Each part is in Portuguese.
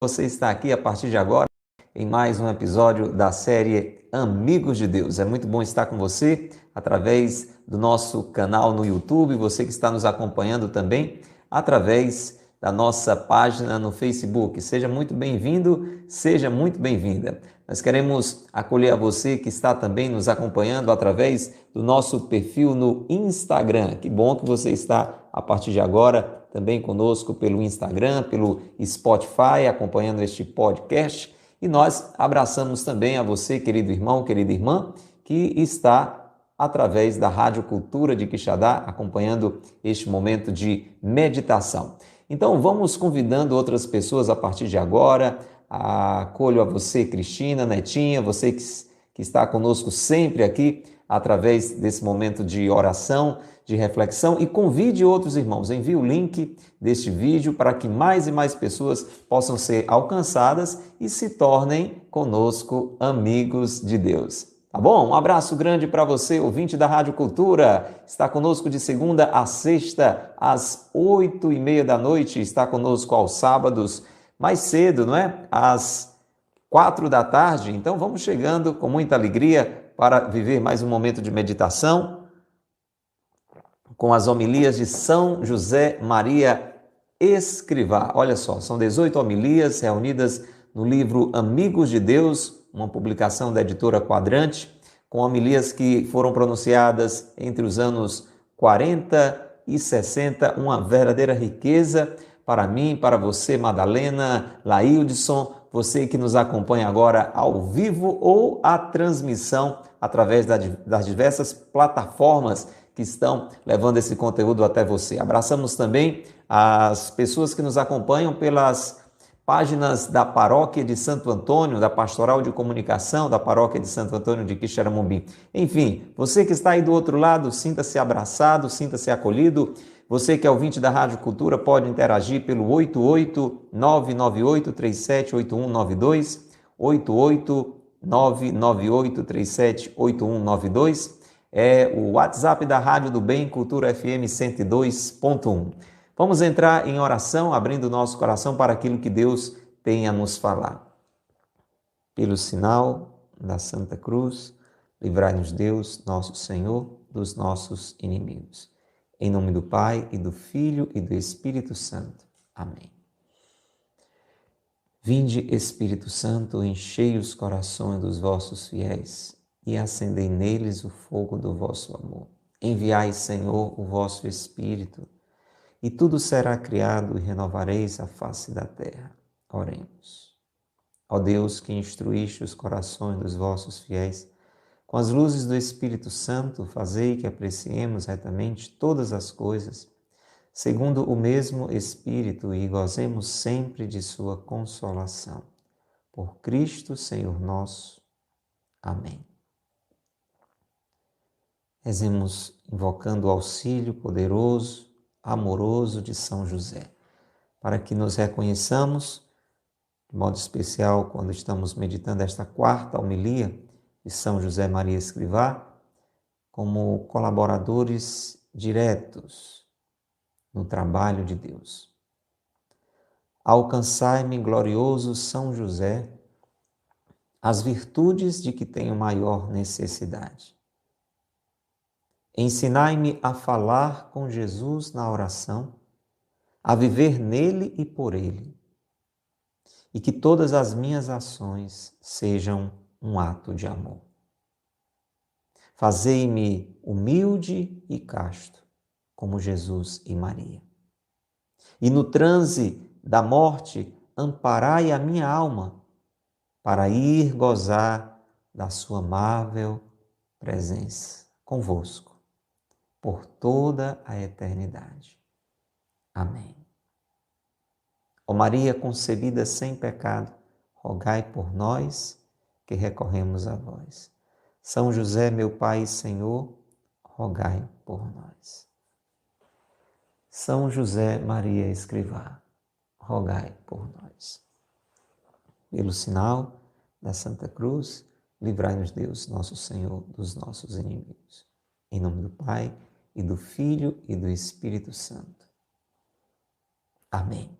Você está aqui a partir de agora em mais um episódio da série Amigos de Deus. É muito bom estar com você através do nosso canal no YouTube, você que está nos acompanhando também através da nossa página no Facebook. Seja muito bem-vindo, seja muito bem-vinda. Nós queremos acolher a você que está também nos acompanhando através do nosso perfil no Instagram. Que bom que você está a partir de agora também conosco pelo Instagram, pelo Spotify, acompanhando este podcast. E nós abraçamos também a você, querido irmão, querida irmã, que está através da Rádio Cultura de Quixadá, acompanhando este momento de meditação. Então, vamos convidando outras pessoas a partir de agora. Acolho a você, Cristina, Netinha, você que está conosco sempre aqui, através desse momento de oração, de reflexão, e convide outros irmãos. Envie o link deste vídeo para que mais e mais pessoas possam ser alcançadas e se tornem conosco amigos de Deus. Tá bom? Um abraço grande para você, ouvinte da Rádio Cultura. Está conosco de segunda a sexta, às 8h30 da noite. Está conosco aos sábados, mais cedo, não é? Às 4 da tarde. Então vamos chegando com muita alegria para viver mais um momento de meditação com as homilias de São José Maria Escrivá. Olha só, são 18 homilias reunidas no livro Amigos de Deus, uma publicação da editora Quadrante, com homilias que foram pronunciadas entre os anos 40 e 60, uma verdadeira riqueza para mim, para você, Madalena, Laíldson, você que nos acompanha agora ao vivo ou a transmissão através das diversas plataformas que estão levando esse conteúdo até você. Abraçamos também as pessoas que nos acompanham pelas páginas da Paróquia de Santo Antônio, da Pastoral de Comunicação da Paróquia de Santo Antônio de Quixeramobim. Enfim, você que está aí do outro lado, sinta-se abraçado, sinta-se acolhido. Você que é ouvinte da Rádio Cultura pode interagir pelo 88998378192, 88998378192. É o WhatsApp da Rádio do Bem, Cultura FM 102.1. Vamos entrar em oração, abrindo o nosso coração para aquilo que Deus tem a nos falar. Pelo sinal da Santa Cruz, livrai-nos Deus, nosso Senhor, dos nossos inimigos. Em nome do Pai, e do Filho, e do Espírito Santo. Amém. Vinde, Espírito Santo, enchei os corações dos vossos fiéis e acendei neles o fogo do vosso amor. Enviai, Senhor, o vosso Espírito, e tudo será criado e renovareis a face da terra. Oremos. Ó Deus, que instruíste os corações dos vossos fiéis, com as luzes do Espírito Santo, fazei que apreciemos retamente todas as coisas, segundo o mesmo Espírito, e gozemos sempre de sua consolação. Por Cristo, Senhor nosso. Amém. Rezemos invocando o auxílio poderoso, amoroso de São José, para que nos reconheçamos, de modo especial quando estamos meditando esta quarta homilia de São José Maria Escrivá, como colaboradores diretos no trabalho de Deus. Alcançai-me, glorioso São José, as virtudes de que tenho maior necessidade. Ensinai-me a falar com Jesus na oração, a viver nele e por ele, e que todas as minhas ações sejam um ato de amor. Fazei-me humilde e casto, como Jesus e Maria. E no transe da morte, amparai a minha alma, para ir gozar da sua amável presença convosco, por toda a eternidade. Amém. Ó Maria concebida sem pecado, rogai por nós que recorremos a vós. São José, meu Pai e Senhor, rogai por nós. São José Maria Escrivá, rogai por nós. Pelo sinal da Santa Cruz, livrai-nos Deus, nosso Senhor, dos nossos inimigos. Em nome do Pai, e do Filho, e do Espírito Santo. Amém.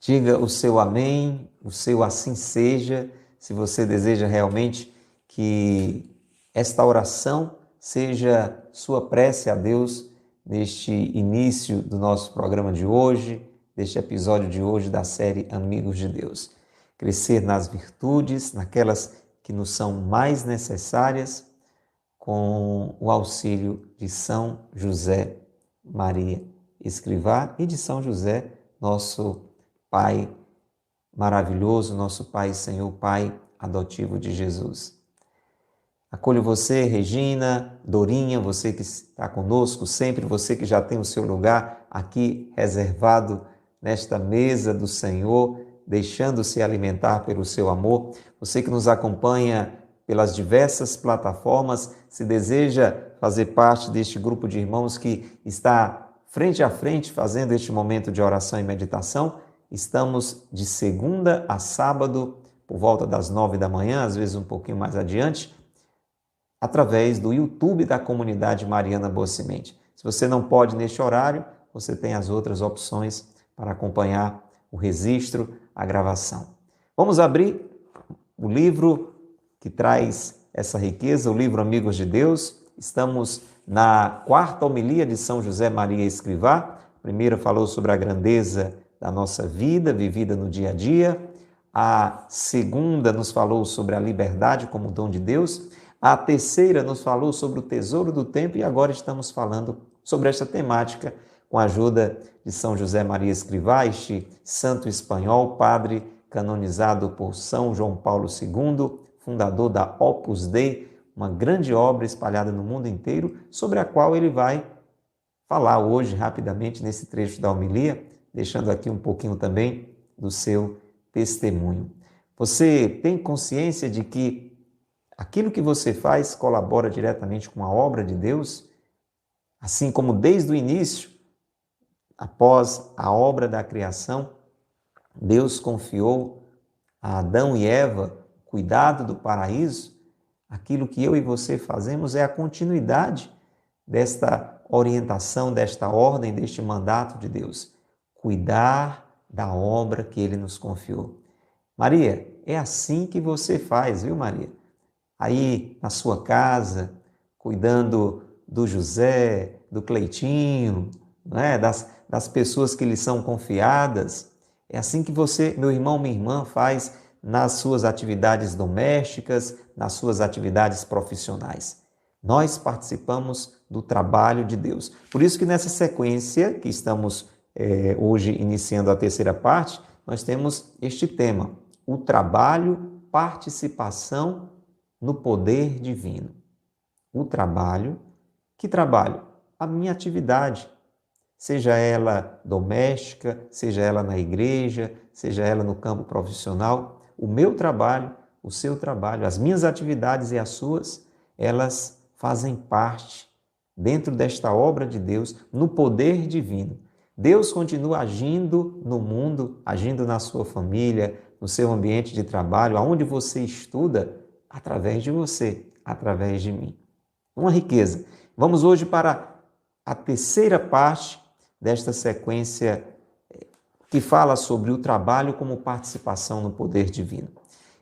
Diga o seu amém, o seu assim seja, se você deseja realmente que esta oração seja sua prece a Deus neste início do nosso programa de hoje, deste episódio de hoje da série Amigos de Deus. Crescer nas virtudes, naquelas que nos são mais necessárias, com o auxílio de São José Maria Escrivá e de São José, nosso Pai maravilhoso, nosso Pai, Senhor, Pai adotivo de Jesus. Acolho você, Regina, Dorinha, você que está conosco sempre, você que já tem o seu lugar aqui reservado nesta mesa do Senhor, deixando-se alimentar pelo seu amor. Você que nos acompanha pelas diversas plataformas, se deseja fazer parte deste grupo de irmãos que está frente a frente fazendo este momento de oração e meditação, estamos de segunda a sábado, por volta das 9 da manhã, às vezes um pouquinho mais adiante, através do YouTube da Comunidade Mariana Boa Semente. Se você não pode neste horário, você tem as outras opções para acompanhar o registro, a gravação. Vamos abrir o livro que traz essa riqueza, o livro Amigos de Deus. Estamos na quarta homilia de São José Maria Escrivá. A primeira falou sobre a grandeza da nossa vida, vivida no dia a dia. A segunda nos falou sobre a liberdade como dom de Deus. A terceira nos falou sobre o tesouro do tempo e agora estamos falando sobre esta temática com a ajuda de São José Maria Escrivá, este santo espanhol, padre canonizado por São João Paulo II, fundador da Opus Dei, uma grande obra espalhada no mundo inteiro, sobre a qual ele vai falar hoje rapidamente nesse trecho da homilia, deixando aqui um pouquinho também do seu testemunho. Você tem consciência de que aquilo que você faz colabora diretamente com a obra de Deus? Assim como desde o início, após a obra da criação, Deus confiou a Adão e Eva o cuidado do paraíso, aquilo que eu e você fazemos é a continuidade desta orientação, desta ordem, deste mandato de Deus. Cuidar da obra que Ele nos confiou. Maria, é assim que você faz, viu, Maria? Aí na sua casa, cuidando do José, do Cleitinho, né? das pessoas que lhe são confiadas. É assim que você, meu irmão, minha irmã, faz nas suas atividades domésticas, nas suas atividades profissionais. Nós participamos do trabalho de Deus. Por isso que nessa sequência que estamos hoje iniciando a terceira parte, nós temos este tema, o trabalho, participação no poder divino. O trabalho, que trabalho? A minha atividade, seja ela doméstica, seja ela na igreja, seja ela no campo profissional, o meu trabalho, o seu trabalho, as minhas atividades e as suas, elas fazem parte dentro desta obra de Deus, no poder divino. Deus continua agindo no mundo, agindo na sua família, no seu ambiente de trabalho, aonde você estuda, através de você, através de mim. Uma riqueza. Vamos hoje para a terceira parte desta sequência que fala sobre o trabalho como participação no poder divino.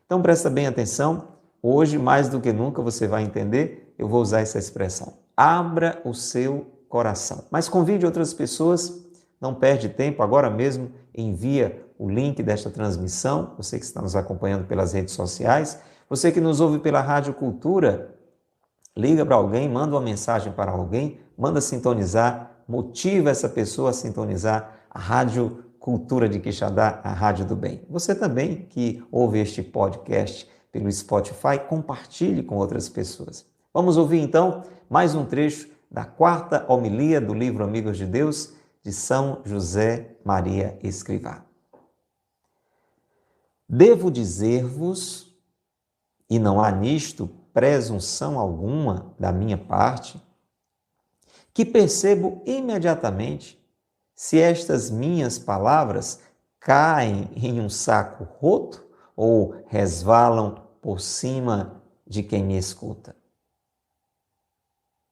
Então presta bem atenção, hoje mais do que nunca você vai entender, eu vou usar essa expressão. Abra o seu coração. Mas convide outras pessoas, não perde tempo, agora mesmo envia o link desta transmissão, você que está nos acompanhando pelas redes sociais, você que nos ouve pela Rádio Cultura, liga para alguém, manda uma mensagem para alguém, manda sintonizar, motiva essa pessoa a sintonizar a Rádio Cultura de Quixadá, a Rádio do Bem. Você também que ouve este podcast pelo Spotify, compartilhe com outras pessoas. Vamos ouvir então mais um trecho da quarta homilia do livro Amigos de Deus, de São José Maria Escrivá. Devo dizer-vos, e não há nisto presunção alguma da minha parte, que percebo imediatamente se estas minhas palavras caem em um saco roto ou resvalam por cima de quem me escuta.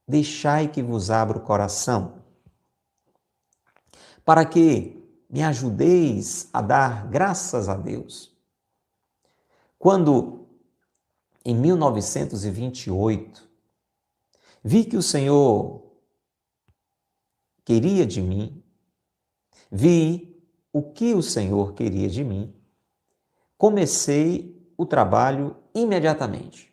Deixai que vos abra o coração, para que, me ajudeis a dar graças a Deus. Quando, em 1928, vi que o Senhor queria de mim, vi o que o Senhor queria de mim, comecei o trabalho imediatamente.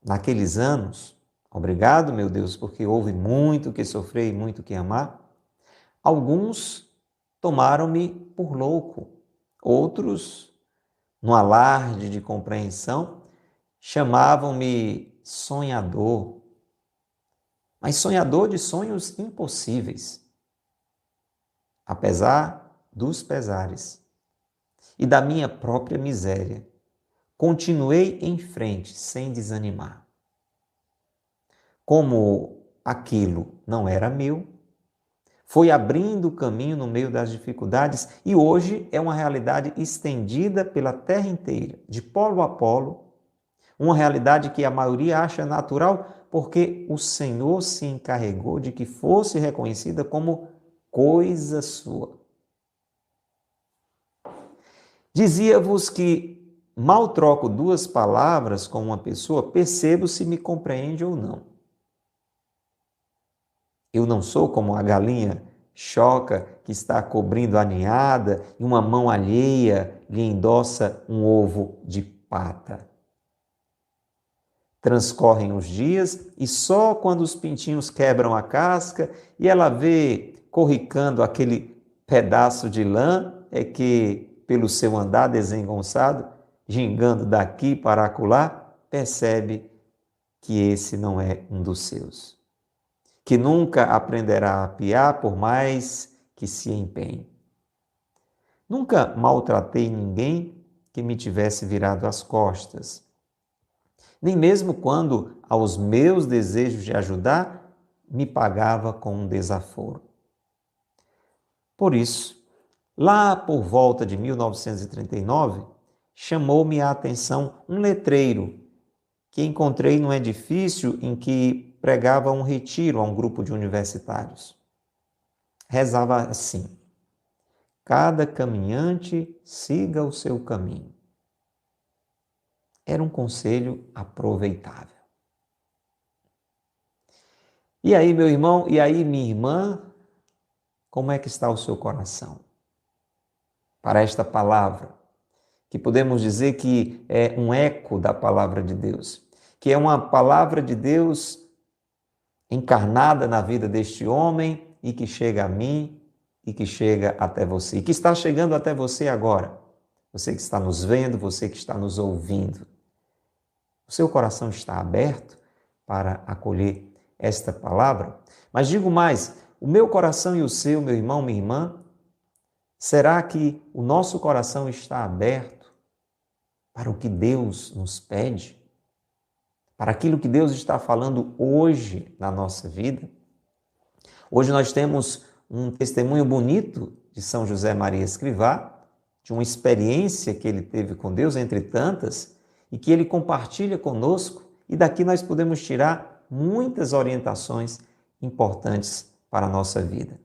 Naqueles anos, obrigado, meu Deus, porque houve muito que sofrer e muito que amar, alguns tomaram-me por louco, outros, no alarde de compreensão, chamavam-me sonhador, mas sonhador de sonhos impossíveis, apesar dos pesares e da minha própria miséria. Continuei em frente, sem desanimar. Como aquilo não era meu, foi abrindo o caminho no meio das dificuldades e hoje é uma realidade estendida pela terra inteira, de polo a polo, uma realidade que a maioria acha natural porque o Senhor se encarregou de que fosse reconhecida como coisa sua. Dizia-vos que mal troco duas palavras com uma pessoa, percebo se me compreende ou não. Eu não sou como a galinha choca que está cobrindo a ninhada e uma mão alheia lhe endossa um ovo de pata. Transcorrem os dias e só quando os pintinhos quebram a casca e ela vê corricando aquele pedaço de lã é que, pelo seu andar desengonçado, gingando daqui para acolá, percebe que esse não é um dos seus, que nunca aprenderá a piar por mais que se empenhe. Nunca maltratei ninguém que me tivesse virado as costas, nem mesmo quando, aos meus desejos de ajudar, me pagava com um desaforo. Por isso, lá por volta de 1939, chamou-me a atenção um letreiro que encontrei num edifício em que pregava um retiro a um grupo de universitários. Rezava assim: cada caminhante siga o seu caminho. Era um conselho aproveitável. E aí, meu irmão, e aí, minha irmã, como é que está o seu coração para esta palavra, que podemos dizer que é um eco da palavra de Deus, que é uma palavra de Deus encarnada na vida deste homem e que chega a mim e que chega até você, e que está chegando até você agora. Você que está nos vendo, você que está nos ouvindo. O seu coração está aberto para acolher esta palavra? Mas digo mais, o meu coração e o seu, meu irmão, minha irmã, será que o nosso coração está aberto para o que Deus nos pede? Para aquilo que Deus está falando hoje na nossa vida? Hoje nós temos um testemunho bonito de São José Maria Escrivá, de uma experiência que ele teve com Deus, entre tantas, e que ele compartilha conosco, e daqui nós podemos tirar muitas orientações importantes para a nossa vida.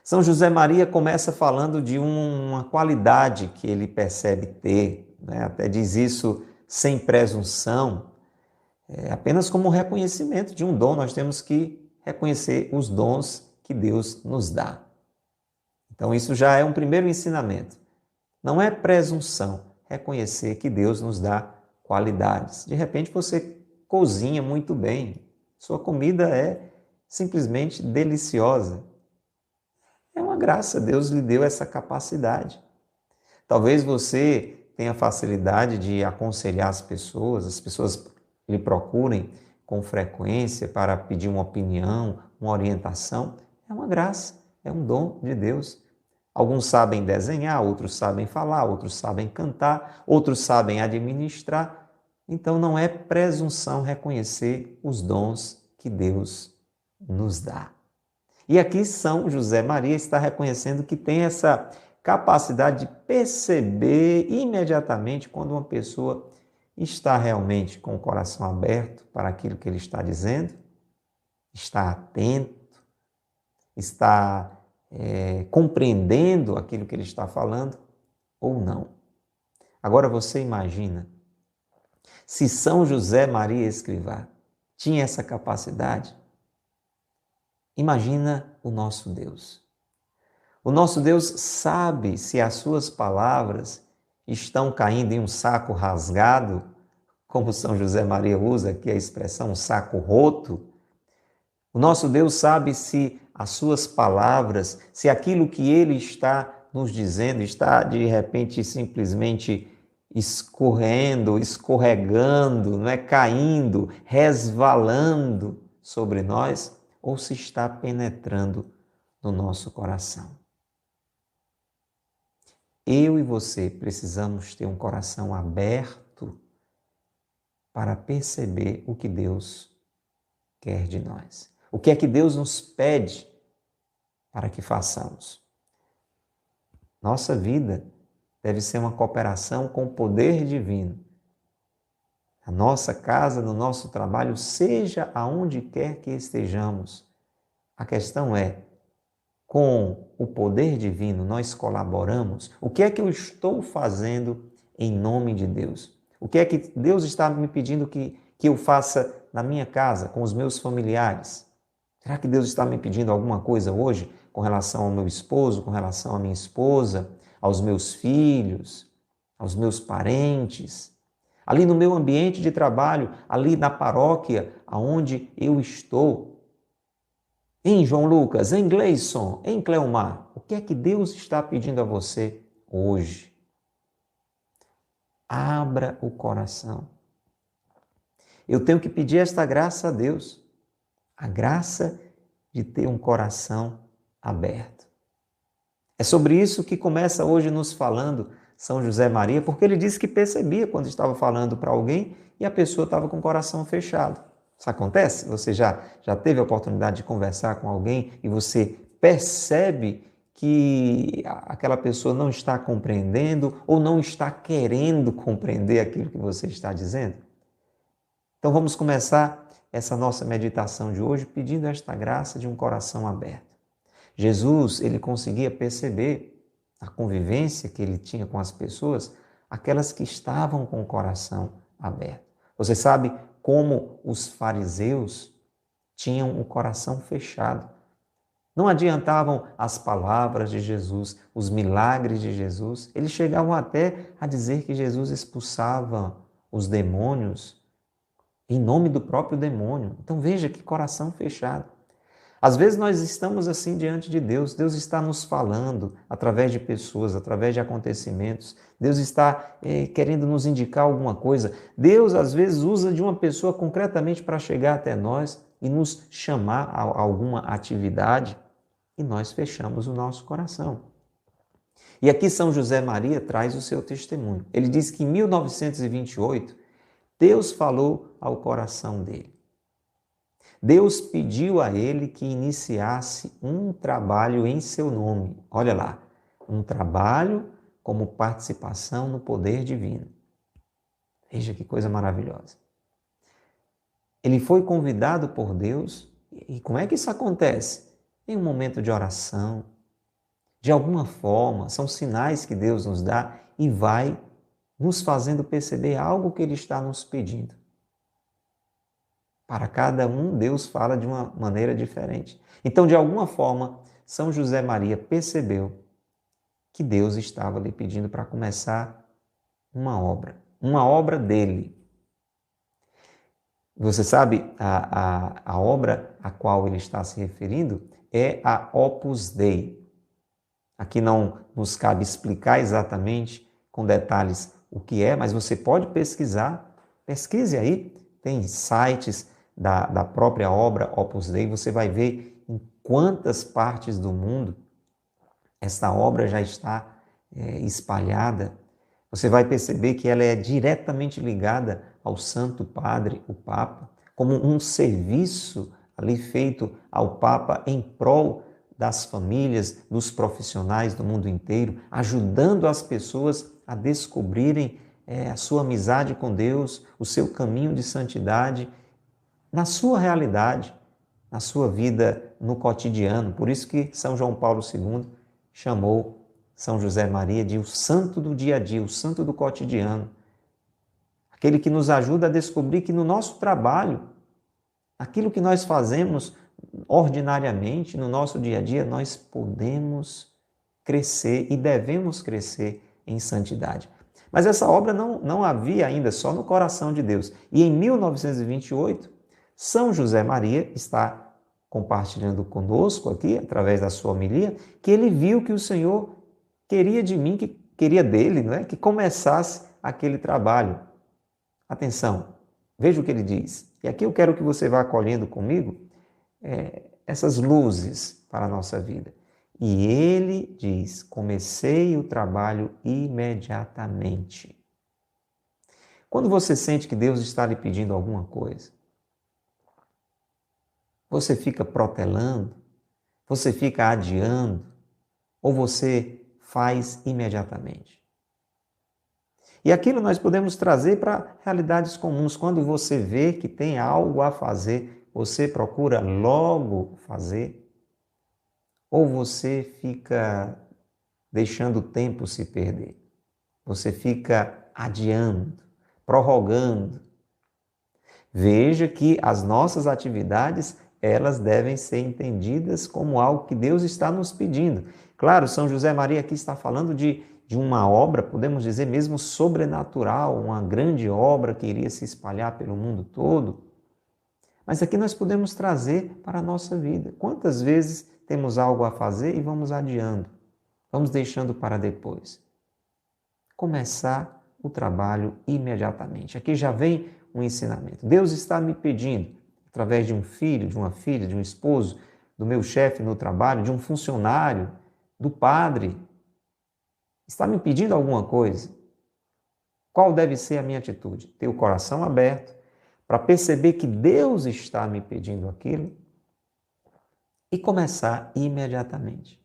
São José Maria começa falando de uma qualidade que ele percebe ter, né? Até diz isso sem presunção, apenas como um reconhecimento de um dom. Nós temos que reconhecer os dons que Deus nos dá. Então isso já é um primeiro ensinamento. Não é presunção reconhecer que Deus nos dá qualidades. De repente você cozinha muito bem, sua comida é simplesmente deliciosa. É uma graça, Deus lhe deu essa capacidade. Talvez você tenha facilidade de aconselhar as pessoas lhe procurem com frequência para pedir uma opinião, uma orientação. É uma graça, é um dom de Deus. Alguns sabem desenhar, outros sabem falar, outros sabem cantar, outros sabem administrar. Então não é presunção reconhecer os dons que Deus nos dá. E aqui São José Maria está reconhecendo que tem essa capacidade de perceber imediatamente quando uma pessoa está realmente com o coração aberto para aquilo que ele está dizendo, está atento, está compreendendo aquilo que ele está falando ou não. Agora você imagina, se São José Maria Escrivá tinha essa capacidade, imagina o nosso Deus. O nosso Deus sabe se as suas palavras estão caindo em um saco rasgado, como São José Maria usa aqui a expressão, um saco roto. O nosso Deus sabe se as suas palavras, se aquilo que Ele está nos dizendo está de repente simplesmente escorrendo, escorregando, não é, caindo, resvalando sobre nós, ou se está penetrando no nosso coração. Eu e você precisamos ter um coração aberto para perceber o que Deus quer de nós. O que é que Deus nos pede para que façamos? Nossa vida deve ser uma cooperação com o poder divino. A nossa casa, no nosso trabalho, seja aonde quer que estejamos. A questão é, com o poder divino nós colaboramos? O que é que eu estou fazendo em nome de Deus? O que é que Deus está me pedindo que eu faça na minha casa, com os meus familiares? Será que Deus está me pedindo alguma coisa hoje com relação ao meu esposo, com relação à minha esposa, aos meus filhos, aos meus parentes? Ali no meu ambiente de trabalho, ali na paróquia, aonde eu estou, em João Lucas, em Gleison, em Cleomar, o que é que Deus está pedindo a você hoje? Abra o coração. Eu tenho que pedir esta graça a Deus, a graça de ter um coração aberto. É sobre isso que começa hoje nos falando São José Maria, porque ele disse que percebia quando estava falando para alguém e a pessoa estava com o coração fechado. Isso acontece? Você já teve a oportunidade de conversar com alguém e você percebe que aquela pessoa não está compreendendo ou não está querendo compreender aquilo que você está dizendo? Então vamos começar essa nossa meditação de hoje pedindo esta graça de um coração aberto. Jesus, ele conseguia perceber a convivência que ele tinha com as pessoas, aquelas que estavam com o coração aberto. Você sabe como os fariseus tinham o coração fechado. Não adiantavam as palavras de Jesus, os milagres de Jesus. Eles chegavam até a dizer que Jesus expulsava os demônios em nome do próprio demônio. Então veja que coração fechado. Às vezes nós estamos assim diante de Deus, Deus está nos falando através de pessoas, através de acontecimentos, Deus está querendo nos indicar alguma coisa. Deus às vezes usa de uma pessoa concretamente para chegar até nós e nos chamar a alguma atividade e nós fechamos o nosso coração. E aqui São José Maria traz o seu testemunho. Ele diz que em 1928, Deus falou ao coração dele. Deus pediu a ele que iniciasse um trabalho em seu nome. Olha lá, um trabalho como participação no poder divino. Veja que coisa maravilhosa. Ele foi convidado por Deus, e como é que isso acontece? Em um momento de oração, de alguma forma, são sinais que Deus nos dá e vai nos fazendo perceber algo que Ele está nos pedindo. Para cada um, Deus fala de uma maneira diferente. Então, de alguma forma, São José Maria percebeu que Deus estava lhe pedindo para começar uma obra dele. Você sabe, a obra a qual ele está se referindo é a Opus Dei. Aqui não nos cabe explicar exatamente com detalhes o que é, mas você pode pesquisar. Pesquise aí, tem sites da própria obra Opus Dei, você vai ver em quantas partes do mundo esta obra já está espalhada. Você vai perceber que ela é diretamente ligada ao Santo Padre, o Papa, como um serviço ali feito ao Papa em prol das famílias, dos profissionais do mundo inteiro, ajudando as pessoas a descobrirem a sua amizade com Deus, o seu caminho de santidade, na sua realidade, na sua vida no cotidiano. Por isso que São João Paulo II chamou São José Maria de o santo do dia a dia, o santo do cotidiano. Aquele que nos ajuda a descobrir que no nosso trabalho, aquilo que nós fazemos ordinariamente, no nosso dia a dia, nós podemos crescer e devemos crescer em santidade. Mas essa obra não havia ainda só no coração de Deus. E em 1928, São José Maria está compartilhando conosco aqui, através da sua homilia, que ele viu que o Senhor queria de mim, que queria dele, não é? Que começasse aquele trabalho. Atenção, veja o que ele diz. E aqui eu quero que você vá acolhendo comigo essas luzes para a nossa vida. E ele diz: comecei o trabalho imediatamente. Quando você sente que Deus está lhe pedindo alguma coisa, você fica protelando, você fica adiando, ou você faz imediatamente? E aquilo nós podemos trazer para realidades comuns. Quando você vê que tem algo a fazer, você procura logo fazer? Ou você fica deixando o tempo se perder? Você fica adiando, prorrogando. Veja que as nossas atividades, elas devem ser entendidas como algo que Deus está nos pedindo. Claro, São José Maria aqui está falando de uma obra, podemos dizer mesmo sobrenatural, uma grande obra que iria se espalhar pelo mundo todo. Mas aqui nós podemos trazer para a nossa vida. Quantas vezes temos algo a fazer e vamos adiando, vamos deixando para depois? Começar o trabalho imediatamente. Aqui já vem um ensinamento. Deus está me pedindo, através de um filho, de uma filha, de um esposo, do meu chefe no trabalho, de um funcionário, do padre, está me pedindo alguma coisa. Qual deve ser a minha atitude? Ter o coração aberto para perceber que Deus está me pedindo aquilo e começar imediatamente.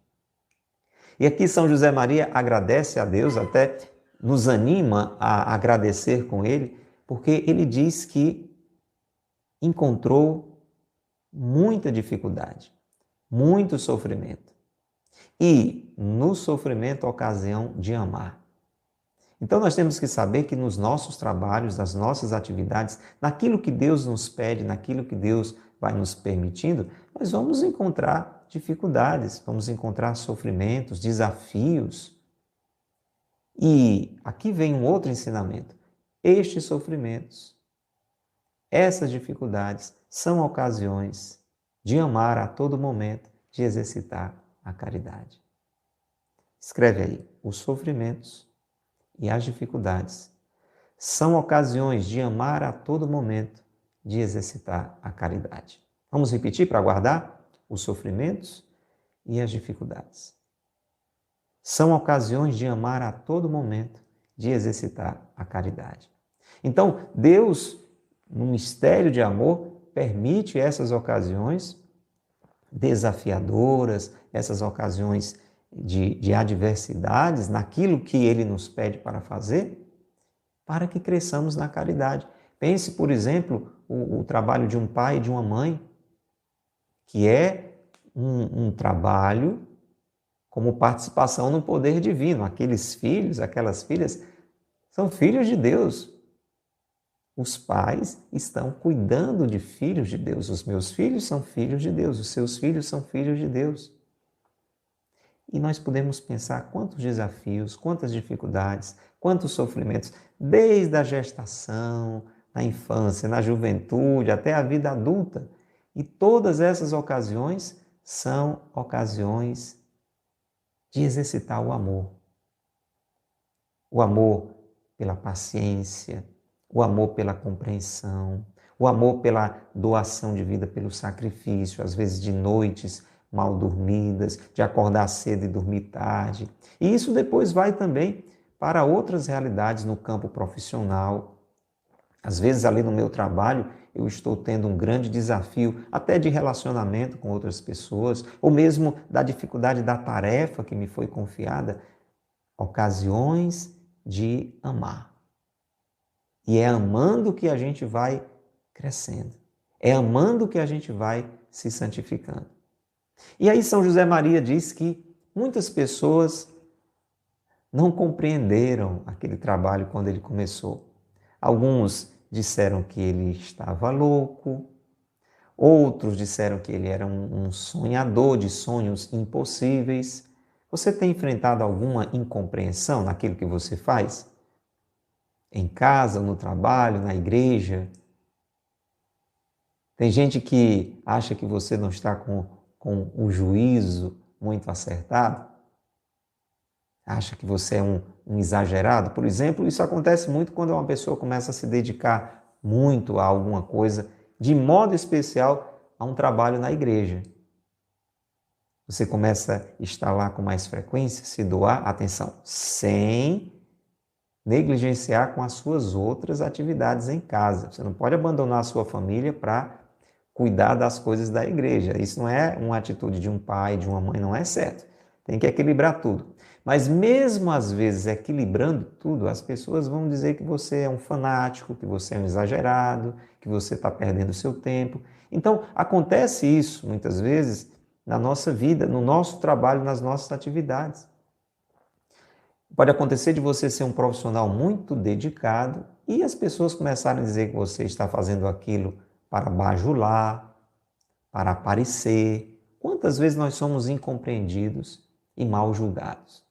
E aqui São José Maria agradece a Deus, até nos anima a agradecer com ele, porque ele diz que encontrou muita dificuldade, muito sofrimento. E no sofrimento, a ocasião de amar. Então nós temos que saber que nos nossos trabalhos, nas nossas atividades, naquilo que Deus nos pede, naquilo que Deus vai nos permitindo, nós vamos encontrar dificuldades, vamos encontrar sofrimentos, desafios. E aqui vem um outro ensinamento. Estes sofrimentos, essas dificuldades são ocasiões de amar a todo momento, de exercitar a caridade. Escreve aí: os sofrimentos e as dificuldades são ocasiões de amar a todo momento, de exercitar a caridade. Vamos repetir para guardar? Os sofrimentos e as dificuldades são ocasiões de amar a todo momento, de exercitar a caridade. Então, Deus, no mistério de amor, permite essas ocasiões desafiadoras, essas ocasiões de adversidades naquilo que Ele nos pede para fazer, para que cresçamos na caridade. Pense, por exemplo, o trabalho de um pai e de uma mãe, que é um trabalho como participação no poder divino. Aqueles filhos, aquelas filhas, são filhos de Deus. Os pais estão cuidando de filhos de Deus. Os meus filhos são filhos de Deus, os seus filhos são filhos de Deus. E nós podemos pensar quantos desafios, quantas dificuldades, quantos sofrimentos, desde a gestação, na infância, na juventude, até a vida adulta. E todas essas ocasiões são ocasiões de exercitar o amor. O amor pela paciência, o amor pela compreensão, o amor pela doação de vida, pelo sacrifício, às vezes de noites mal dormidas, de acordar cedo e dormir tarde. E isso depois vai também para outras realidades no campo profissional. Às vezes ali no meu trabalho eu estou tendo um grande desafio, até de relacionamento com outras pessoas, ou mesmo da dificuldade da tarefa que me foi confiada, ocasiões de amar. E é amando que a gente vai crescendo. É amando que a gente vai se santificando. E aí São José Maria diz que muitas pessoas não compreenderam aquele trabalho quando ele começou. Alguns disseram que ele estava louco, outros disseram que ele era um sonhador de sonhos impossíveis. Você tem enfrentado alguma incompreensão naquilo que você faz? Em casa, no trabalho, na igreja? Tem gente que acha que você não está com o juízo muito acertado? Acha que você é um exagerado? Por exemplo, isso acontece muito quando uma pessoa começa a se dedicar muito a alguma coisa, de modo especial a um trabalho na igreja. Você começa a estar lá com mais frequência, se doar, atenção, sem negligenciar com as suas outras atividades em casa. Você não pode abandonar a sua família para cuidar das coisas da igreja. Isso não é uma atitude de um pai, de uma mãe, não é certo. Tem que equilibrar tudo. Mas mesmo às vezes equilibrando tudo, as pessoas vão dizer que você é um fanático, que você é um exagerado, que você está perdendo o seu tempo. Então, acontece isso muitas vezes na nossa vida, no nosso trabalho, nas nossas atividades. Pode acontecer de você ser um profissional muito dedicado e as pessoas começarem a dizer que você está fazendo aquilo para bajular, para aparecer. Quantas vezes nós somos incompreendidos e mal julgados?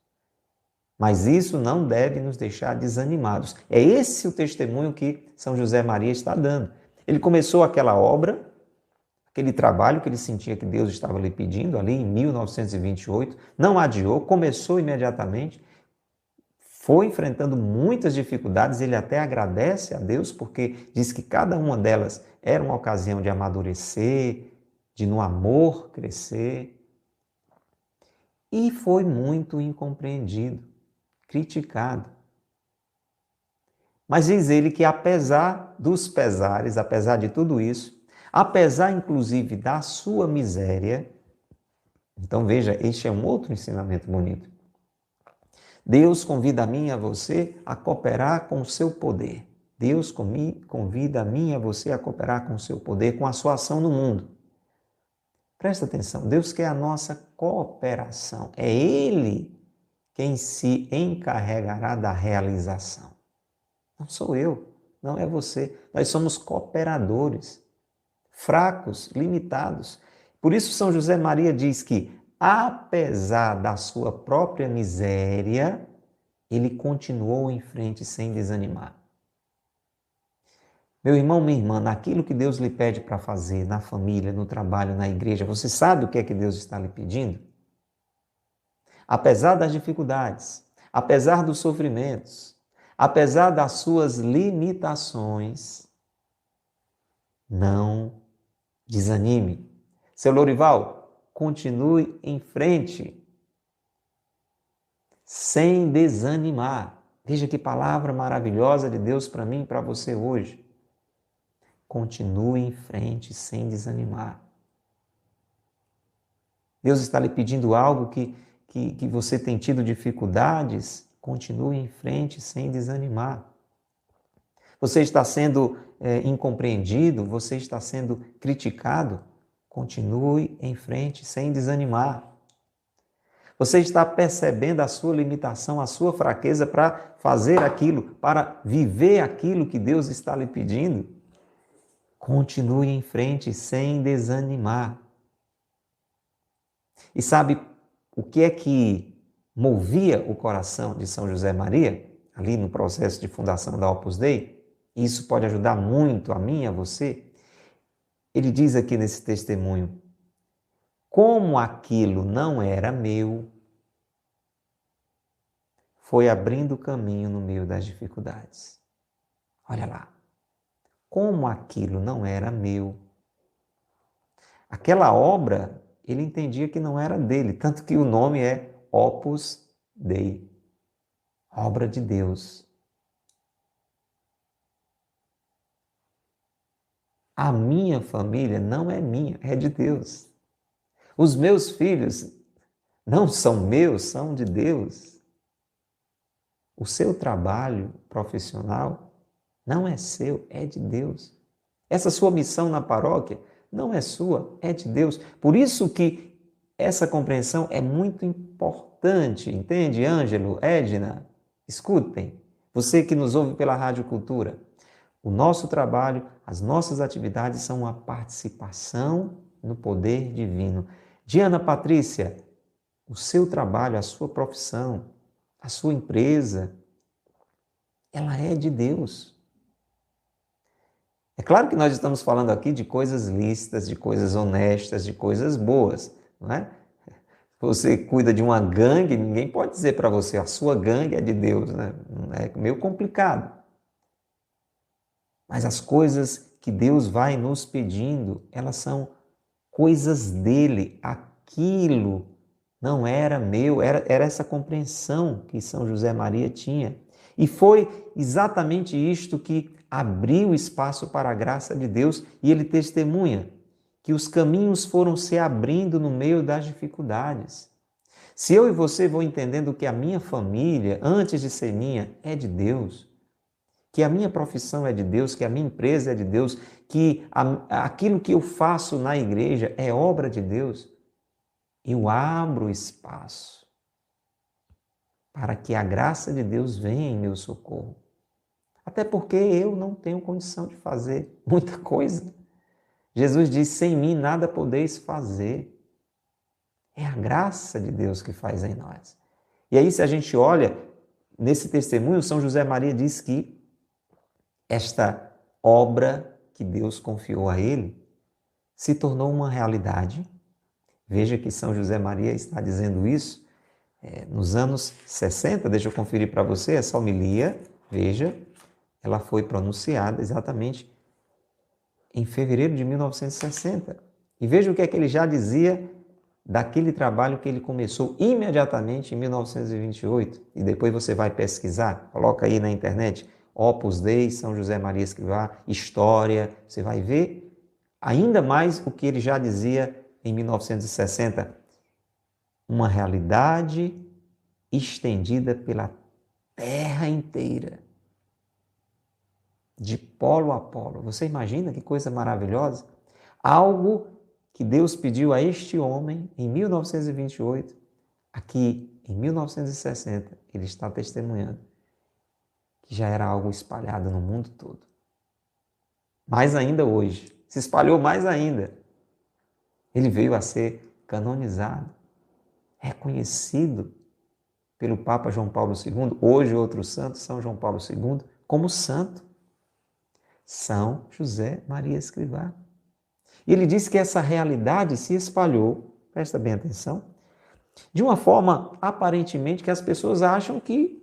Mas isso não deve nos deixar desanimados. É esse o testemunho que São José Maria está dando. Ele começou aquela obra, aquele trabalho que ele sentia que Deus estava lhe pedindo ali em 1928, não adiou, começou imediatamente, foi enfrentando muitas dificuldades, ele até agradece a Deus porque diz que cada uma delas era uma ocasião de amadurecer, de no amor crescer. E foi muito incompreendido, criticado. Mas diz ele que apesar dos pesares, apesar de tudo isso, apesar inclusive da sua miséria, então veja, este é um outro ensinamento bonito. Deus convida a mim e a você a cooperar com o seu poder. Deus convida a mim e a você a cooperar com o seu poder, com a sua ação no mundo. Presta atenção, Deus quer a nossa cooperação. É Ele quem se encarregará da realização. Não sou eu, não é você. Nós somos cooperadores, fracos, limitados. Por isso São José Maria diz que, apesar da sua própria miséria, ele continuou em frente sem desanimar. Meu irmão, minha irmã, naquilo que Deus lhe pede para fazer, na família, no trabalho, na igreja, você sabe o que é que Deus está lhe pedindo? Apesar das dificuldades, apesar dos sofrimentos, apesar das suas limitações, não desanime. Seu Lorival, continue em frente, sem desanimar. Veja que palavra maravilhosa de Deus para mim e para você hoje. Continue em frente, sem desanimar. Deus está lhe pedindo algo que você tem tido dificuldades, continue em frente, sem desanimar. Você está sendo incompreendido, você está sendo criticado, continue em frente, sem desanimar. Você está percebendo a sua limitação, a sua fraqueza para fazer aquilo, para viver aquilo que Deus está lhe pedindo? Continue em frente, sem desanimar. E sabe o que é que movia o coração de São José Maria, ali no processo de fundação da Opus Dei? Isso pode ajudar muito a mim e a você. Ele diz aqui nesse testemunho, como aquilo não era meu, foi abrindo caminho no meio das dificuldades. Olha lá, como aquilo não era meu. Aquela obra, ele entendia que não era dele, tanto que o nome é Opus Dei, obra de Deus. A minha família não é minha, é de Deus. Os meus filhos não são meus, são de Deus. O seu trabalho profissional não é seu, é de Deus. Essa sua missão na paróquia não é sua, é de Deus. Por isso que essa compreensão é muito importante, entende, Ângelo, Edna? Escutem, você que nos ouve pela Rádio Cultura, o nosso trabalho, as nossas atividades são uma participação no poder divino. Diana Patrícia, o seu trabalho, a sua profissão, a sua empresa, ela é de Deus. É claro que nós estamos falando aqui de coisas lícitas, de coisas honestas, de coisas boas, não é? Você cuida de uma gangue, ninguém pode dizer para você, a sua gangue é de Deus, né? É meio complicado. Mas as coisas que Deus vai nos pedindo, elas são coisas dele. Aquilo não era meu, era essa compreensão que São José Maria tinha. E foi exatamente isto que abriu espaço para a graça de Deus, e ele testemunha que os caminhos foram se abrindo no meio das dificuldades. Se eu e você vou entendendo que a minha família, antes de ser minha, é de Deus, que a minha profissão é de Deus, que a minha empresa é de Deus, que aquilo que eu faço na igreja é obra de Deus, eu abro espaço para que a graça de Deus venha em meu socorro. Até porque eu não tenho condição de fazer muita coisa. Jesus diz, sem mim nada podeis fazer. É a graça de Deus que faz em nós. E aí, se a gente olha, nesse testemunho, São José Maria diz que esta obra que Deus confiou a ele se tornou uma realidade. Veja que São José Maria está dizendo isso nos anos 60, deixa eu conferir para você, essa homilia, veja, ela foi pronunciada exatamente em fevereiro de 1960. E veja o que é que ele já dizia daquele trabalho que ele começou imediatamente em 1928. E depois você vai pesquisar, coloca aí na internet, Opus Dei, São José Maria Escrivá, História, você vai ver ainda mais o que ele já dizia em 1960. Uma realidade estendida pela terra inteira, de polo a polo. Você imagina que coisa maravilhosa? Algo que Deus pediu a este homem em 1928, aqui em 1960, ele está testemunhando que já era algo espalhado no mundo todo. Mais ainda hoje, se espalhou mais ainda. Ele veio a ser canonizado, reconhecido pelo Papa João Paulo II, hoje outro santo, São João Paulo II, como santo, São José Maria Escrivá. E ele disse que essa realidade se espalhou, presta bem atenção, de uma forma aparentemente que as pessoas acham que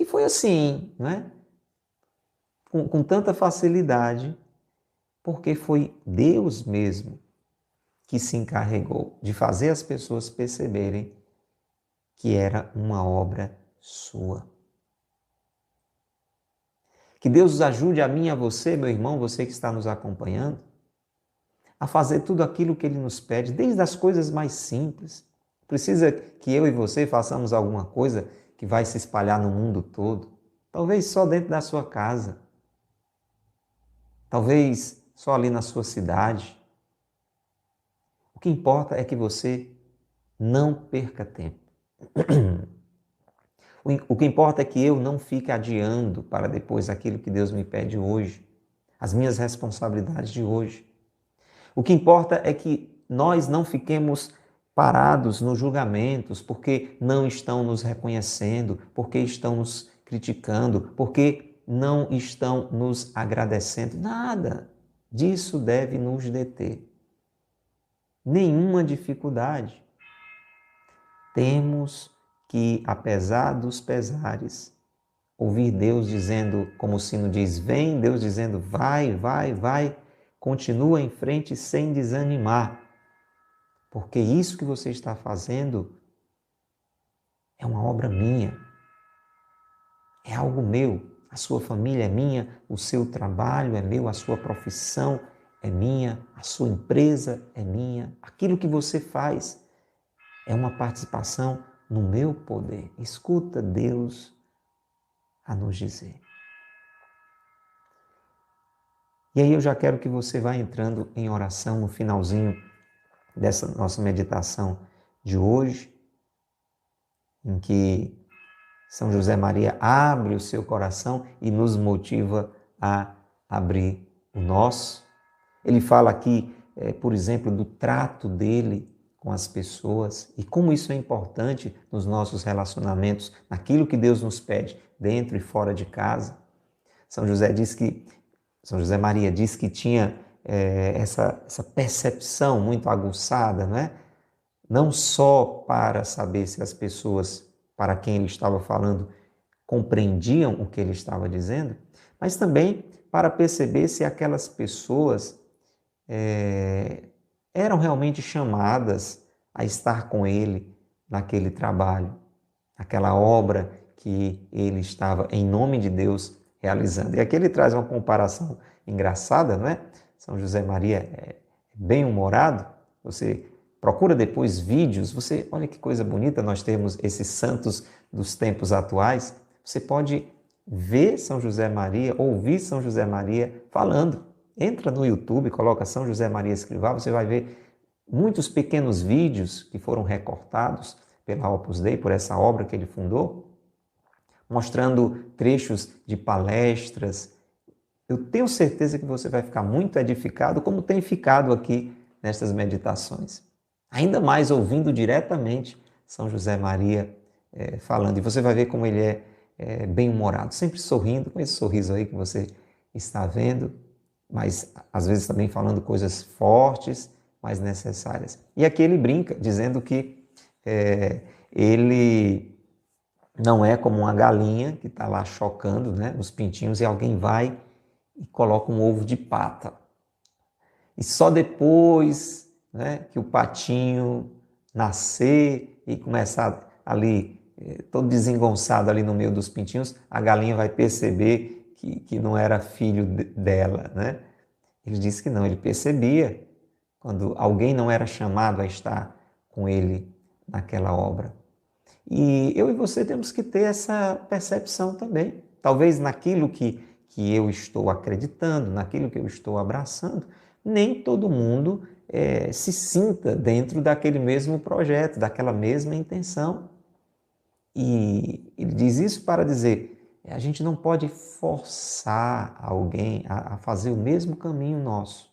foi assim, né? Com tanta facilidade, porque foi Deus mesmo que se encarregou de fazer as pessoas perceberem que era uma obra sua. Que Deus ajude a mim e a você, meu irmão, você que está nos acompanhando, a fazer tudo aquilo que Ele nos pede, desde as coisas mais simples. Precisa que eu e você façamos alguma coisa que vai se espalhar no mundo todo. Talvez só dentro da sua casa. Talvez só ali na sua cidade. O que importa é que você não perca tempo. O que importa é que eu não fique adiando para depois aquilo que Deus me pede hoje, as minhas responsabilidades de hoje. O que importa é que nós não fiquemos parados nos julgamentos porque não estão nos reconhecendo, porque estão nos criticando, porque não estão nos agradecendo. Nada disso deve nos deter. Nenhuma dificuldade. Temos que, apesar dos pesares, ouvir Deus dizendo, como o sino diz, vem, Deus dizendo, vai, vai, vai, continua em frente sem desanimar, porque isso que você está fazendo é uma obra minha, é algo meu, a sua família é minha, o seu trabalho é meu, a sua profissão é minha, a sua empresa é minha, aquilo que você faz é uma participação no meu poder. Escuta Deus a nos dizer. E aí eu já quero que você vá entrando em oração no finalzinho dessa nossa meditação de hoje, em que São José Maria abre o seu coração e nos motiva a abrir o nosso. Ele fala aqui, por exemplo, do trato dele com as pessoas e como isso é importante nos nossos relacionamentos, naquilo que Deus nos pede, dentro e fora de casa. São José Maria diz que tinha essa percepção muito aguçada, não é? Não só para saber se as pessoas para quem ele estava falando compreendiam o que ele estava dizendo, mas também para perceber se aquelas pessoas eram realmente chamadas a estar com ele naquele trabalho, aquela obra que ele estava, em nome de Deus, realizando. E aqui ele traz uma comparação engraçada, não é? São José Maria é bem humorado, você procura depois vídeos, você olha que coisa bonita, nós temos esses santos dos tempos atuais, você pode ver São José Maria, ouvir São José Maria falando. Entra no YouTube, coloca São José Maria Escrivá, você vai ver muitos pequenos vídeos que foram recortados pela Opus Dei, por essa obra que ele fundou, mostrando trechos de palestras. Eu tenho certeza que você vai ficar muito edificado, como tem ficado aqui nestas meditações. Ainda mais ouvindo diretamente São José Maria falando. E você vai ver como ele é bem-humorado, sempre sorrindo, com esse sorriso aí que você está vendo, mas às vezes também falando coisas fortes, mas necessárias. E aqui ele brinca, dizendo que ele não é como uma galinha que está lá chocando, né, os pintinhos e alguém vai e coloca um ovo de pata. E só depois, né, que o patinho nascer e começar ali, todo desengonçado ali no meio dos pintinhos, a galinha vai perceber que não era filho dela, né? Ele disse que não, ele percebia quando alguém não era chamado a estar com ele naquela obra. E eu e você temos que ter essa percepção também. Talvez naquilo que eu estou acreditando, naquilo que eu estou abraçando, nem todo mundo se sinta dentro daquele mesmo projeto, daquela mesma intenção. E ele diz isso para dizer, a gente não pode forçar alguém a fazer o mesmo caminho nosso.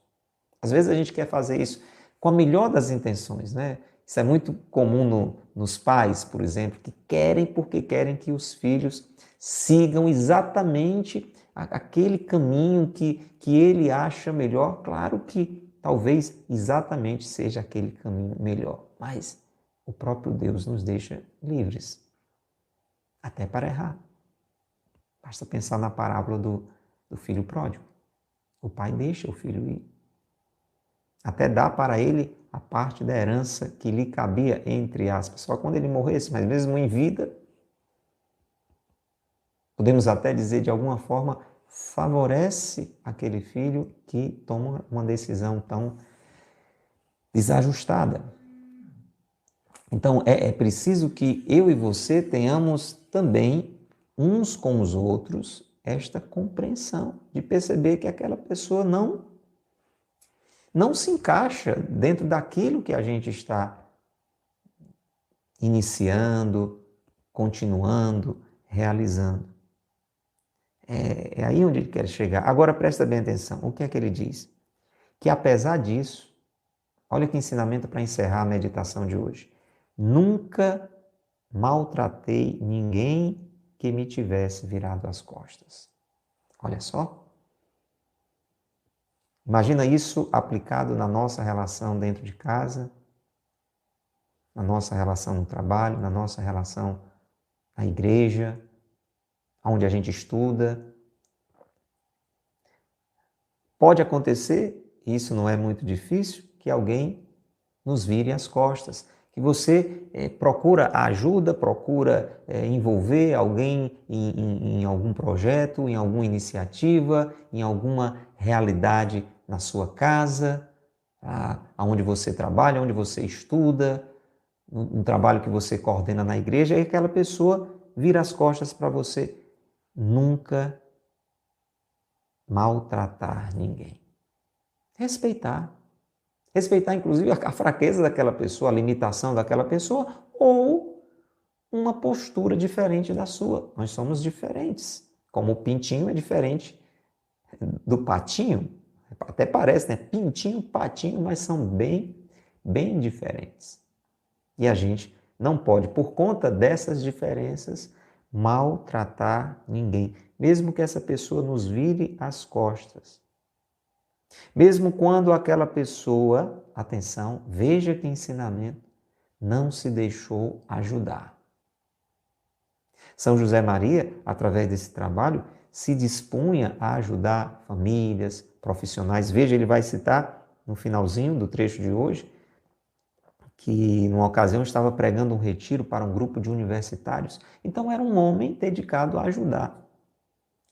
Às vezes a gente quer fazer isso com a melhor das intenções, né? Isso é muito comum nos pais, por exemplo, que querem porque querem que os filhos sigam exatamente aquele caminho que ele acha melhor. Claro que talvez exatamente seja aquele caminho melhor, mas o próprio Deus nos deixa livres, até para errar. Basta pensar na parábola do filho pródigo. O pai deixa o filho ir. Até dá para ele a parte da herança que lhe cabia, entre aspas, só quando ele morresse, mas mesmo em vida, podemos até dizer de alguma forma, favorece aquele filho que toma uma decisão tão desajustada. Então é preciso que eu e você tenhamos também, uns com os outros, esta compreensão de perceber que aquela pessoa não se encaixa dentro daquilo que a gente está iniciando, continuando, realizando. É aí onde ele quer chegar. Agora presta bem atenção, o que é que ele diz? Que apesar disso, olha que ensinamento para encerrar a meditação de hoje. Nunca maltratei ninguém que me tivesse virado as costas. Olha só. Imagina isso aplicado na nossa relação dentro de casa, na nossa relação no trabalho, na nossa relação na igreja, onde a gente estuda. Pode acontecer, e isso não é muito difícil, que alguém nos vire as costas, que você procura ajuda, procura envolver alguém em algum projeto, em alguma iniciativa, em alguma realidade na sua casa, onde você trabalha, onde você estuda, um trabalho que você coordena na igreja, e aquela pessoa vira as costas para você. Nunca maltratar ninguém. Respeitar. Respeitar, inclusive, a fraqueza daquela pessoa, a limitação daquela pessoa, ou uma postura diferente da sua. Nós somos diferentes. Como o pintinho é diferente do patinho. Até parece, né? Pintinho, patinho, mas são bem diferentes. E a gente não pode, por conta dessas diferenças, maltratar ninguém. Mesmo que essa pessoa nos vire as costas. Mesmo quando aquela pessoa, atenção, veja que ensinamento, não se deixou ajudar. São José Maria, através desse trabalho, se dispunha a ajudar famílias, profissionais. Veja, ele vai citar no finalzinho do trecho de hoje, que numa ocasião estava pregando um retiro para um grupo de universitários. Então era um homem dedicado a ajudar,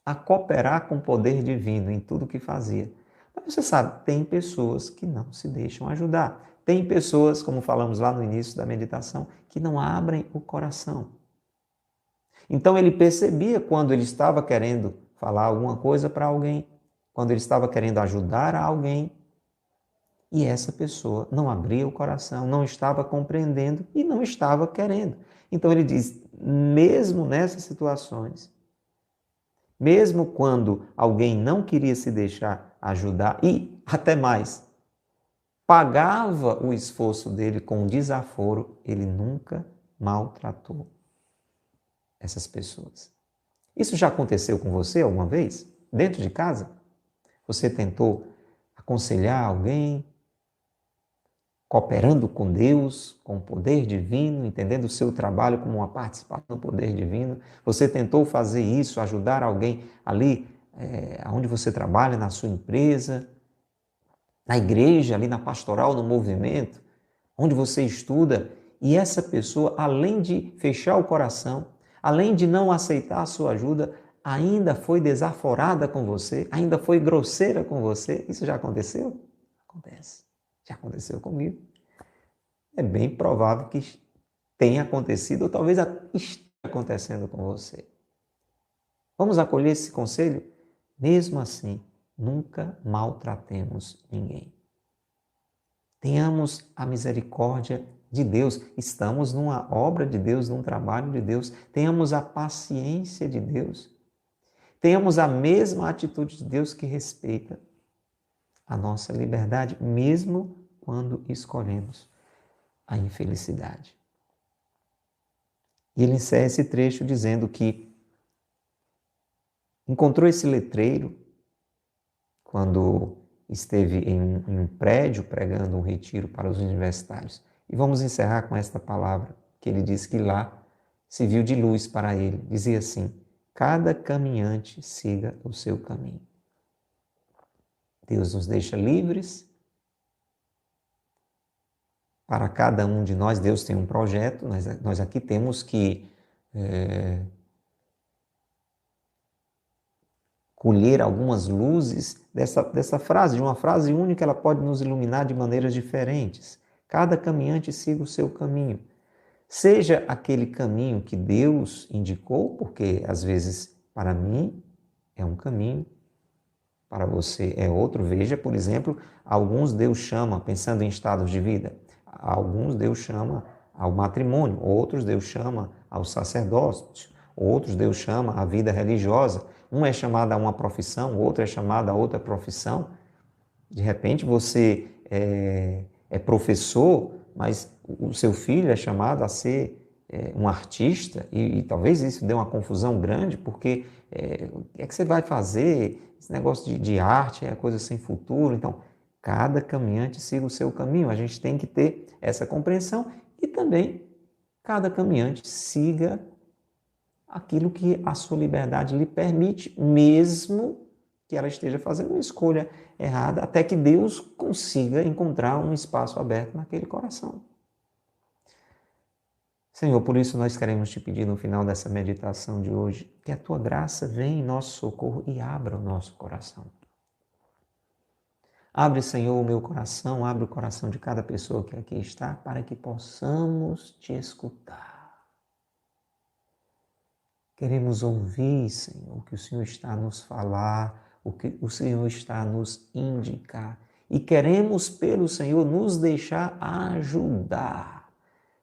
a cooperar com o poder divino em tudo que fazia. Mas você sabe, tem pessoas que não se deixam ajudar. Tem pessoas, como falamos lá no início da meditação, que não abrem o coração. Então ele percebia quando ele estava querendo falar alguma coisa para alguém, quando ele estava querendo ajudar a alguém, e essa pessoa não abria o coração, não estava compreendendo e não estava querendo. Então ele diz, mesmo nessas situações, mesmo quando alguém não queria se deixar ajudar e até mais, pagava o esforço dele com desaforo, ele nunca maltratou essas pessoas. Isso já aconteceu com você alguma vez? Dentro de casa? Você tentou aconselhar alguém, cooperando com Deus, com o poder divino, entendendo o seu trabalho como uma participação do poder divino? Você tentou fazer isso, ajudar alguém ali onde você trabalha, na sua empresa, na igreja, ali na pastoral, no movimento, onde você estuda, e essa pessoa, além de fechar o coração, além de não aceitar a sua ajuda, ainda foi desaforada com você, ainda foi grosseira com você. Isso já aconteceu? Acontece. Já aconteceu comigo. É bem provável que tenha acontecido, ou talvez esteja acontecendo com você. Vamos acolher esse conselho? Mesmo assim, nunca maltratemos ninguém. Tenhamos a misericórdia de Deus. Estamos numa obra de Deus, num trabalho de Deus. Tenhamos a paciência de Deus. Tenhamos a mesma atitude de Deus que respeita a nossa liberdade, mesmo quando escolhemos a infelicidade. E ele encerra esse trecho dizendo que encontrou esse letreiro quando esteve em um prédio pregando um retiro para os universitários. E vamos encerrar com esta palavra, que ele diz que lá se viu de luz para ele. Dizia assim, cada caminhante siga o seu caminho. Deus nos deixa livres. Para cada um de nós, Deus tem um projeto. Nós aqui temos que colher algumas luzes dessa frase, de uma frase única, ela pode nos iluminar de maneiras diferentes. Cada caminhante siga o seu caminho. Seja aquele caminho que Deus indicou, porque às vezes para mim é um caminho, para você é outro. Veja, por exemplo, alguns Deus chama, pensando em estados de vida, alguns Deus chama ao matrimônio, outros Deus chama ao sacerdócio, outros Deus chama à vida religiosa. Um é chamado a uma profissão, outro é chamado a outra profissão. De repente você é professor, mas o seu filho é chamado a ser um artista, e talvez isso dê uma confusão grande, porque o que é que você vai fazer? Esse negócio de arte é coisa sem futuro. Então, cada caminhante siga o seu caminho. A gente tem que ter essa compreensão e também cada caminhante siga aquilo que a sua liberdade lhe permite, mesmo que ela esteja fazendo uma escolha errada, até que Deus consiga encontrar um espaço aberto naquele coração. Senhor, por isso nós queremos te pedir no final dessa meditação de hoje, que a tua graça venha em nosso socorro e abra o nosso coração. Abre, Senhor, o meu coração, abre o coração de cada pessoa que aqui está, para que possamos te escutar. Queremos ouvir, Senhor, o que o Senhor está a nos falar, o que o Senhor está a nos indicar. E queremos, pelo Senhor, nos deixar ajudar.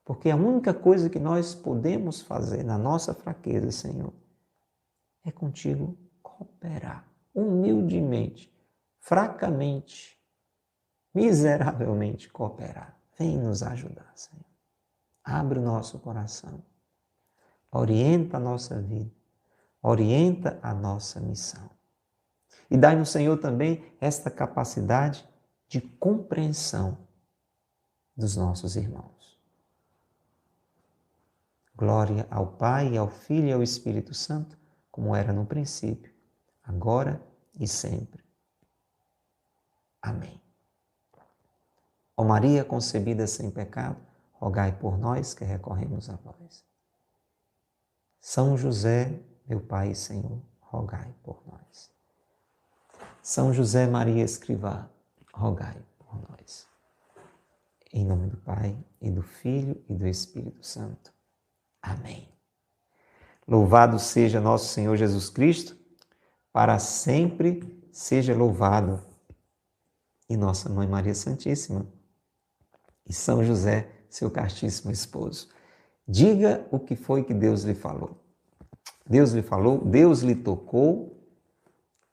Porque a única coisa que nós podemos fazer na nossa fraqueza, Senhor, é contigo cooperar, humildemente, fracamente, miseravelmente cooperar. Vem nos ajudar, Senhor. Abre o nosso coração. Orienta a nossa vida. Orienta a nossa missão. E dai-nos, Senhor, também esta capacidade de compreensão dos nossos irmãos. Glória ao Pai, ao Filho e ao Espírito Santo, como era no princípio, agora e sempre. Amém. Ó Maria concebida sem pecado, rogai por nós que recorremos a vós. São José, meu Pai e Senhor, rogai por nós. São José Maria Escrivá, rogai por nós. Em nome do Pai, e do Filho, e do Espírito Santo. Amém. Louvado seja nosso Senhor Jesus Cristo, para sempre seja louvado. E nossa Mãe Maria Santíssima, e São José, seu castíssimo esposo. Diga o que foi que Deus lhe falou. Deus lhe falou, Deus lhe tocou,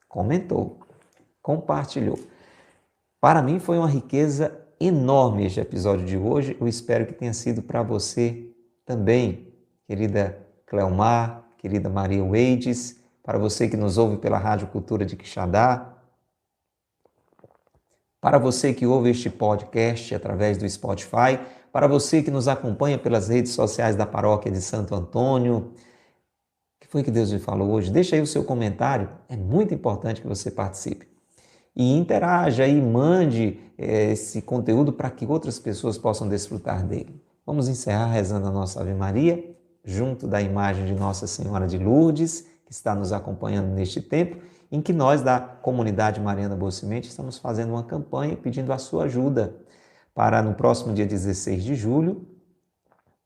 comentou, compartilhou. Para mim foi uma riqueza enorme este episódio de hoje. Eu espero que tenha sido para você também, querida Cleomar, querida Maria Weides, para você que nos ouve pela Rádio Cultura de Quixadá, para você que ouve este podcast através do Spotify, para você que nos acompanha pelas redes sociais da Paróquia de Santo Antônio. O que foi que Deus lhe falou hoje? Deixa aí o seu comentário, é muito importante que você participe. E interaja e mande esse conteúdo para que outras pessoas possam desfrutar dele. Vamos encerrar rezando a nossa Ave Maria, junto da imagem de Nossa Senhora de Lourdes, que está nos acompanhando neste tempo, em que nós, da comunidade Mariana Boa Semente, estamos fazendo uma campanha pedindo a sua ajuda para, no próximo dia 16 de julho,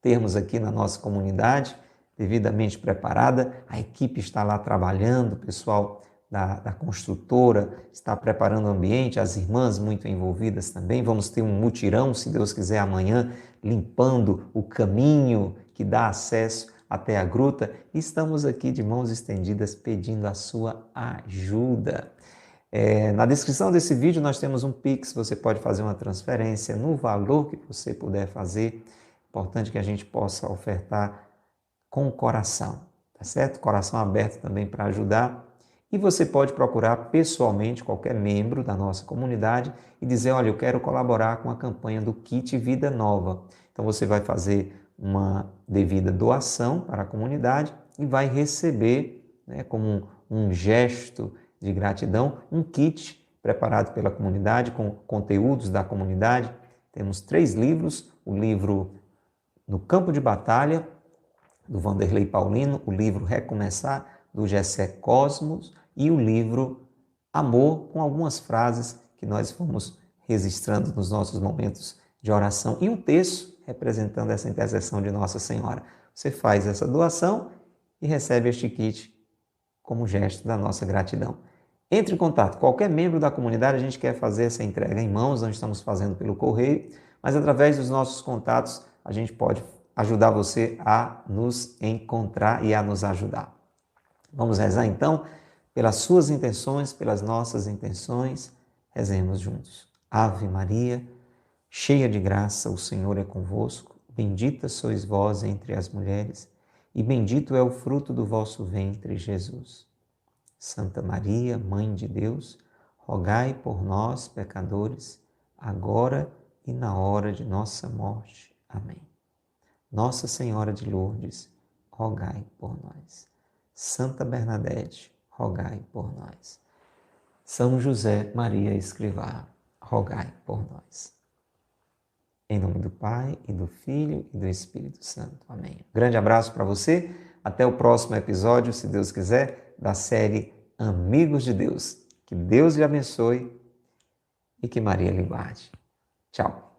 termos aqui na nossa comunidade, devidamente preparada, a equipe está lá trabalhando, o pessoal da construtora está preparando o ambiente, as irmãs muito envolvidas também. Vamos ter um mutirão, se Deus quiser, amanhã, limpando o caminho que dá acesso até a gruta. E estamos aqui de mãos estendidas pedindo a sua ajuda. Na descrição desse vídeo nós temos um Pix, você pode fazer uma transferência no valor que você puder fazer. Importante que a gente possa ofertar com o coração, tá certo? Coração aberto também para ajudar. E você pode procurar pessoalmente qualquer membro da nossa comunidade e dizer, olha, eu quero colaborar com a campanha do Kit Vida Nova. Então você vai fazer uma devida doação para a comunidade e vai receber, como um gesto de gratidão, um kit preparado pela comunidade, com conteúdos da comunidade. Temos 3 livros, o livro No Campo de Batalha, do Vanderlei Paulino, o livro Recomeçar, do Gessé Cosmos, e o livro Amor, com algumas frases que nós fomos registrando nos nossos momentos de oração, e um texto representando essa intercessão de Nossa Senhora. Você faz essa doação e recebe este kit como gesto da nossa gratidão. Entre em contato, qualquer membro da comunidade, a gente quer fazer essa entrega em mãos, nós estamos fazendo pelo correio, mas através dos nossos contatos a gente pode ajudar você a nos encontrar e a nos ajudar. Vamos rezar então pelas suas intenções, pelas nossas intenções. Rezemos juntos. Ave Maria, cheia de graça, o Senhor é convosco. Bendita sois vós entre as mulheres, e bendito é o fruto do vosso ventre, Jesus. Santa Maria, Mãe de Deus, rogai por nós, pecadores, agora e na hora de nossa morte. Amém. Nossa Senhora de Lourdes, rogai por nós. Santa Bernadette, rogai por nós. São José Maria Escrivá, rogai por nós. Em nome do Pai, e do Filho, e do Espírito Santo. Amém. Grande abraço para você. Até o próximo episódio, se Deus quiser, da série Amigos de Deus. Que Deus lhe abençoe e que Maria lhe guarde. Tchau.